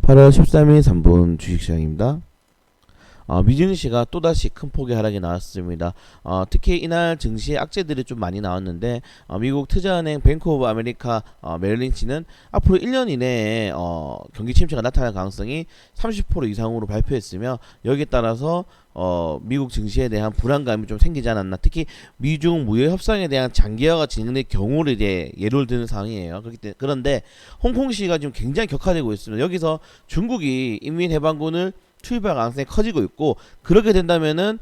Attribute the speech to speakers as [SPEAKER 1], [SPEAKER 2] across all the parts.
[SPEAKER 1] 8월 13일 3분 주식시장입니다. 미증시가 또다시 큰 폭의 하락이 나왔습니다. 특히 이날 증시에 악재들이 좀 많이 나왔는데 미국 투자은행 뱅크 오브 아메리카 메릴린치는 앞으로 1년 이내에 경기 침체가 나타날 가능성이 30% 이상으로 발표했으며, 여기에 따라서 미국 증시에 대한 불안감이 좀 생기지 않았나. 특히 미중 무역 협상에 대한 장기화가 진행될 경우를 이제 예를 드는 상황이에요. 그런데 홍콩시가 지금 굉장히 격화되고 있습니다. 여기서 중국이 인민해방군을 투입할 가능성이 커지고 있고, 그렇게 된다면은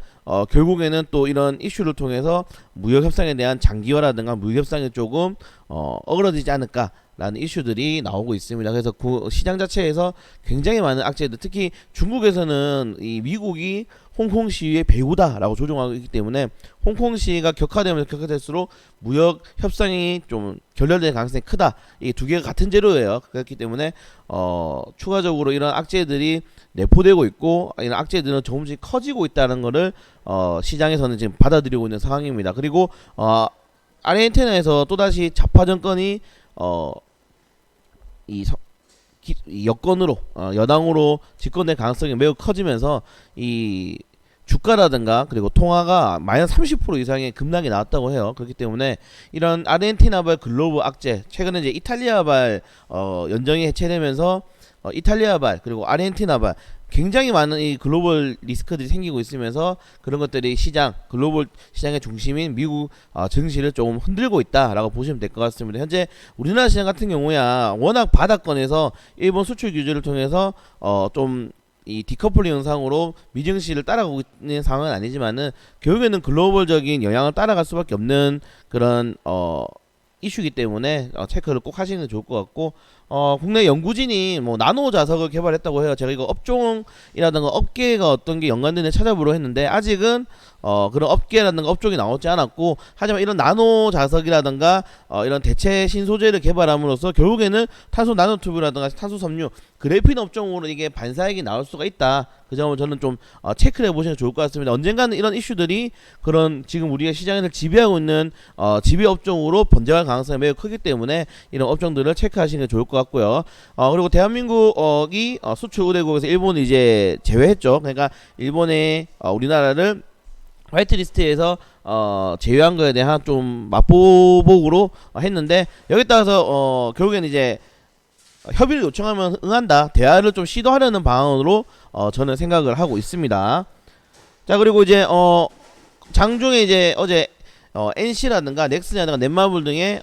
[SPEAKER 1] 결국에는 또 이런 이슈를 통해서 무역 협상에 대한 장기화라든가 무역 협상이 조금 어그러지지 않을까라는 이슈들이 나오고 있습니다. 그래서 그 시장 자체에서 굉장히 많은 악재들, 특히 중국에서는 이 미국이 홍콩시의 배후다라고 조종하고 있기 때문에 홍콩시가 격화되면 격화될수록 무역 협상이 좀 결렬될 가능성이 크다. 이 두 개가 같은 재료예요. 그렇기 때문에 추가적으로 이런 악재들이 내포되고 있고, 이런 악재들은 조금씩 커지고 있다는 것을 시장에서는 지금 받아들이고 있는 상황입니다. 그리고 아르헨티나에서 또다시 좌파 정권이 이 여권으로 여당으로 집권될 가능성이 매우 커지면서 이 주가라든가 그리고 통화가 마이너스 30% 이상의 급락이 나왔다고 해요. 그렇기 때문에 이런 아르헨티나발 글로벌 악재, 최근에 이제 이탈리아발 연정이 해체되면서 이탈리아발 그리고 아르헨티나발 굉장히 많은 이 글로벌 리스크들이 생기고 있으면서 그런 것들이 글로벌 시장의 중심인 미국 증시를 조금 흔들고 있다라고 보시면 될 것 같습니다. 현재 우리나라 시장 같은 경우야 워낙 바닥권에서 일본 수출 규제를 통해서 좀 이 디커플링 현상으로 미증시를 따라가고 있는 상황은 아니지만은 결국에는 글로벌적인 영향을 따라갈 수밖에 없는 그런 이슈이기 때문에 체크를 꼭 하시는 게 좋을 것 같고, 국내 연구진이 뭐 나노 자석을 개발했다고 해요. 제가 이거 업종이라든가 업계가 어떤 게 연관되는지 찾아보려 했는데 아직은 그런 업계라든가 업종이 나오지 않았고, 하지만 이런 나노 자석이라든가 이런 대체 신소재를 개발함으로써 결국에는 탄소 나노튜브라든가 탄소 섬유 그래핀 업종으로 이게 반사액이 나올 수가 있다. 그 점을 저는 좀 체크를 해보시는 게 좋을 것 같습니다. 언젠가는 이런 이슈들이 그런 지금 우리가 시장을 지배하고 있는 지배 업종으로 번져갈 가능성이 매우 크기 때문에 이런 업종들을 체크하시는 게 좋을 것 같고요. 그리고 대한민국이 수출 우대국에서 일본을 이제 제외했죠. 그러니까 일본의 우리나라를 화이트리스트에서 제외한 거에 대한 좀 맛보복으로 했는데, 여기에 따라서 결국에는 이제 협의를 요청하면 응한다, 대화를 좀 시도하려는 방안으로 저는 생각을 하고 있습니다. 자, 그리고 이제 장중에 이제 어제 NC라든가 넥슨이라든가 넷마블 등의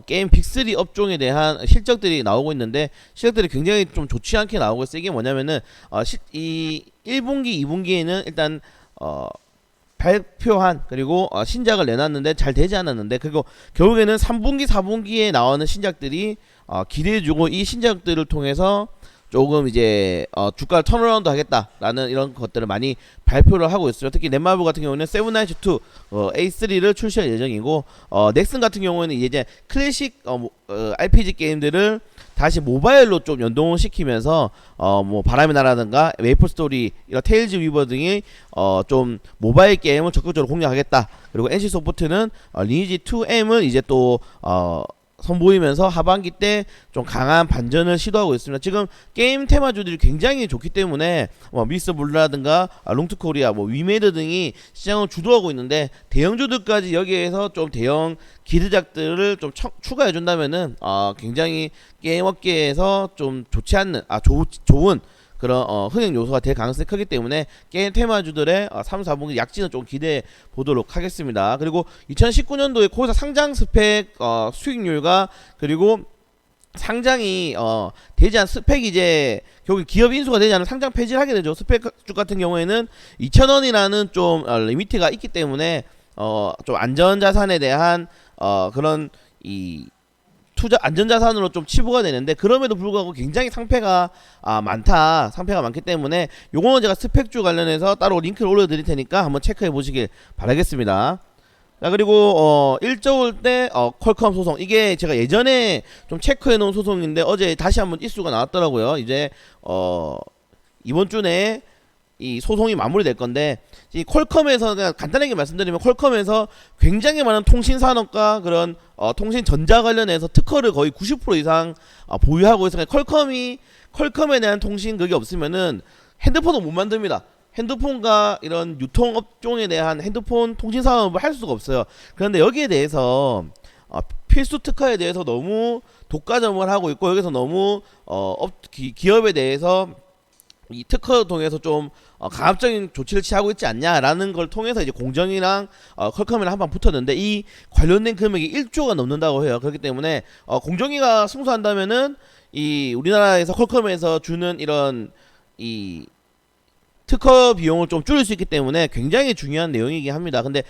[SPEAKER 1] 게임 빅3 업종에 대한 실적들이 나오고 있는데, 실적들이 굉장히 좀 좋지 않게 나오고 있어요. 이게 뭐냐면은 이 1분기 2분기에는 일단 발표한 그리고 신작을 내놨는데 잘 되지 않았는데, 그리고 결국에는 3분기 4분기에 나오는 신작들이 기대해주고, 이 신작들을 통해서 조금 이제 주가를 턴어라운드 하겠다라는 이런 것들을 많이 발표를 하고 있어요. 특히 넷마블 같은 경우는 세븐나이츠2 A3를 출시할 예정이고, 넥슨 같은 경우는 이제 클래식 RPG 게임들을 다시 모바일로 좀 연동을 시키면서 뭐 바람의 나라든가 메이플 스토리, 이런 테일즈 위버 등이 좀 모바일 게임을 적극적으로 공략하겠다. 그리고 NC 소프트는 리니지 2M을 이제 또 선보이면서 하반기 때 좀 강한 반전을 시도하고 있습니다. 지금 게임 테마주들이 굉장히 좋기 때문에 미스터 블루라든가 롱투 코리아, 위메드 등이 시장을 주도하고 있는데, 대형주들까지 여기에서 좀 대형 기대작들을 좀 추가해 준다면은 굉장히 게임 업계에서 좀 좋지 않는 좋은 그런 흥행 요소가 될 가능성이 크기 때문에 게임 테마주들의 3, 4분기 약진을 좀 기대해 보도록 하겠습니다. 그리고 2019년도에 코사 상장 스펙 수익률과 그리고 상장이 되지 않은 스펙이 이제 결국 기업 인수가 되지 않은 상장 폐지를 하게 되죠. 스펙주 같은 경우에는 2,000원이라는 좀 리미트가 있기 때문에 좀 안전자산에 대한 그런 이 투자 안전자산으로 좀 치부가 되는데, 그럼에도 불구하고 굉장히 상패가 상패가 많기 때문에 요거는 제가 스펙주 관련해서 따로 링크를 올려드릴 테니까 한번 체크해 보시길 바라겠습니다. 자, 그리고 1조 때 퀄컴 소송, 이게 제가 예전에 좀 체크해 놓은 소송인데 어제 다시 한번 이슈가 나왔더라고요. 이제 이번 주 내에 이 소송이 마무리될 건데, 이 퀄컴에서 그냥 간단하게 말씀드리면 퀄컴에서 굉장히 많은 통신 산업과 그런 통신 전자 관련해서 특허를 거의 90% 이상 보유하고 있으니까 퀄컴에 대한 통신 그게 없으면은 핸드폰도 못 만듭니다. 핸드폰과 이런 유통 업종에 대한 핸드폰 통신 사업을 할 수가 없어요. 그런데 여기에 대해서 필수 특허에 대해서 너무 독과점을 하고 있고, 여기서 너무 기업에 대해서 이 특허를 통해서 좀 강압적인 조치를 취하고 있지 않냐라는 걸 통해서 이제 공정이랑 퀄컴이랑 한방 붙었는데, 이 관련된 금액이 1조가 넘는다고 해요. 그렇기 때문에 공정위가 승소한다면은 이 우리나라에서 퀄컴에서 주는 이런 이 특허 비용을 좀 줄일 수 있기 때문에 굉장히 중요한 내용이긴 합니다. 근데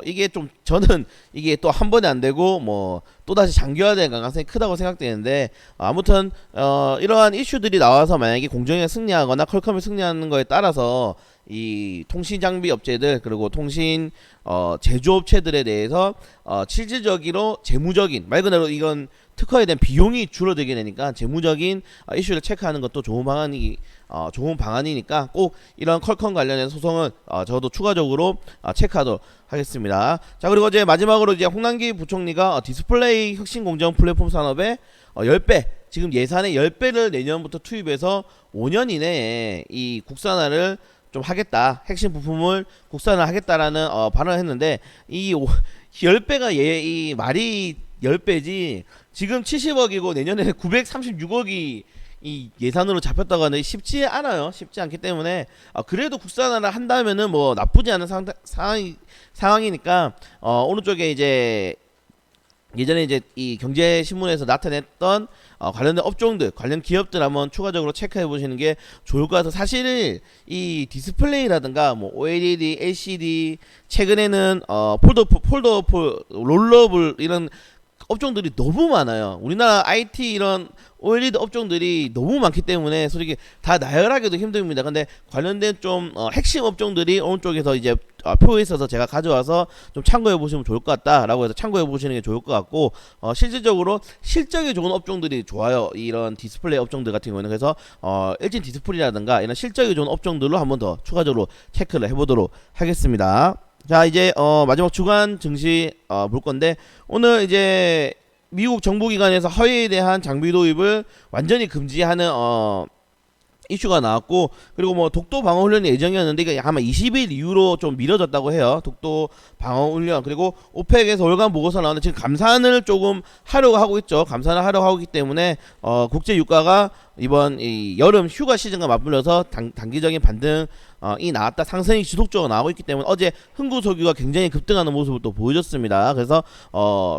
[SPEAKER 1] 이게 좀 저는 이게 또 한 번에 안 되고 뭐 또다시 장기화될 가능성이 크다고 생각되는데, 아무튼 이러한 이슈들이 나와서 만약에 공정위가 승리하거나 퀄컴이 승리하는 거에 따라서 이 통신 장비 업체들 그리고 통신 제조업체들에 대해서 실질적으로 재무적인, 말 그대로 이건 특허에 대한 비용이 줄어들게 되니까 재무적인 이슈를 체크하는 것도 좋은 방안이니까 꼭 이런 퀄컴 관련된 소송은 저도 추가적으로 체크하도록 하겠습니다. 자, 그리고 이제 마지막으로 이제 홍남기 부총리가 디스플레이 혁신공정 플랫폼 산업에 10배, 지금 예산의 10배를 내년부터 투입해서 5년 이내에 이 국산화를 좀 하겠다, 핵심 부품을 국산화 하겠다라는 발언을 했는데, 이 10배가 이 말이 10배지 지금 70억이고 내년에 936억이 이 예산으로 잡혔다고 하는데 쉽지 않아요. 쉽지 않기 때문에 그래도 국산화를 한다면은 뭐 나쁘지 않은 상황이니까 오른쪽에 이제 예전에 이제 이 경제신문에서 나타냈던 관련된 업종들, 관련 기업들 한번 추가적으로 체크해 보시는 게 좋을 것 같아서, 사실 이 디스플레이라든가 뭐 OLED, LCD, 최근에는 폴더풀, 롤러블 이런 업종들이 너무 많아요. 우리나라 IT 이런 OLED 업종들이 너무 많기 때문에 솔직히 다 나열하기도 힘듭니다. 근데 관련된 좀 핵심 업종들이 오른쪽에서 이제 표에 있어서 제가 가져와서 좀 참고해 보시면 좋을 것 같다라고 해서 참고해 보시는 게 좋을 것 같고, 실질적으로 실적이 좋은 업종들이 좋아요. 이런 디스플레이 업종들 같은 경우는. 그래서 LG 디스플레이라든가 이런 실적이 좋은 업종들로 한번 더 추가적으로 체크를 해보도록 하겠습니다. 자, 이제 마지막 주간 증시 볼 건데, 오늘 이제 미국 정부기관에서 허위에 대한 장비 도입을 완전히 금지하는 이슈가 나왔고, 그리고 뭐 독도 방어 훈련이 예정이었는데 이게 아마 20일 이후로 좀 미뤄졌다고 해요. 독도 방어 훈련. 그리고 오펙에서 월간 보고서 나오는데 지금 감산을 조금 하려고 하고 있죠. 감산을 하려고 하고 있기 때문에 국제 유가가 이번 이 여름 휴가 시즌과 맞물려서 단기적인 반등이 나왔다, 상승이 지속적으로 나오고 있기 때문에 어제 흥구 석유가 굉장히 급등하는 모습을 또 보여줬습니다. 그래서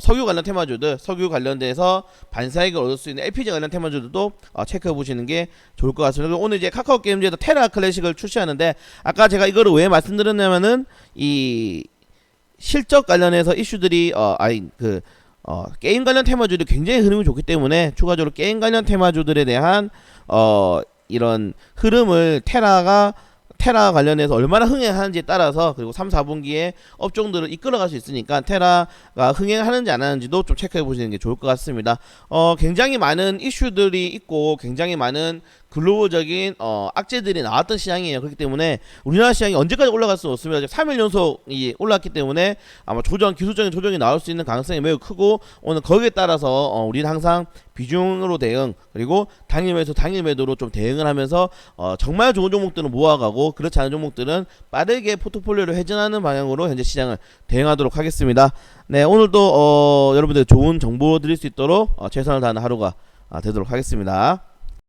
[SPEAKER 1] 석유 관련 테마주들, 석유 관련돼서 반사익을 얻을 수 있는 LPG 관련 테마주들도 체크해 보시는 게 좋을 것 같습니다. 그리고 오늘 이제 카카오 게임즈에서 테라 클래식을 출시하는데, 아까 제가 이거를 왜 말씀드렸냐면은 이 실적 관련해서 이슈들이 게임 관련 테마주들이 굉장히 흐름이 좋기 때문에 추가적으로 게임 관련 테마주들에 대한 이런 흐름을 테라 관련해서 얼마나 흥행하는지에 따라서, 그리고 3, 4분기에 업종들을 이끌어갈 수 있으니까 테라가 흥행하는지 안 하는지도 좀 체크해 보시는 게 좋을 것 같습니다. 굉장히 많은 이슈들이 있고 굉장히 많은 글로벌적인 악재들이 나왔던 시장이에요. 그렇기 때문에 우리나라 시장이 언제까지 올라갈 수는 없습니다. 3일 연속이 올랐기 때문에 아마 기술적인 조정이 나올 수 있는 가능성이 매우 크고, 오늘 거기에 따라서 우리는 항상 비중으로 대응, 그리고 당일 매수 당일 매도로 좀 대응을 하면서 정말 좋은 종목들은 모아가고, 그렇지 않은 종목들은 빠르게 포트폴리오를 회전하는 방향으로 현재 시장을 대응하도록 하겠습니다. 네, 오늘도 여러분들 좋은 정보 드릴 수 있도록 최선을 다하는 하루가 되도록 하겠습니다.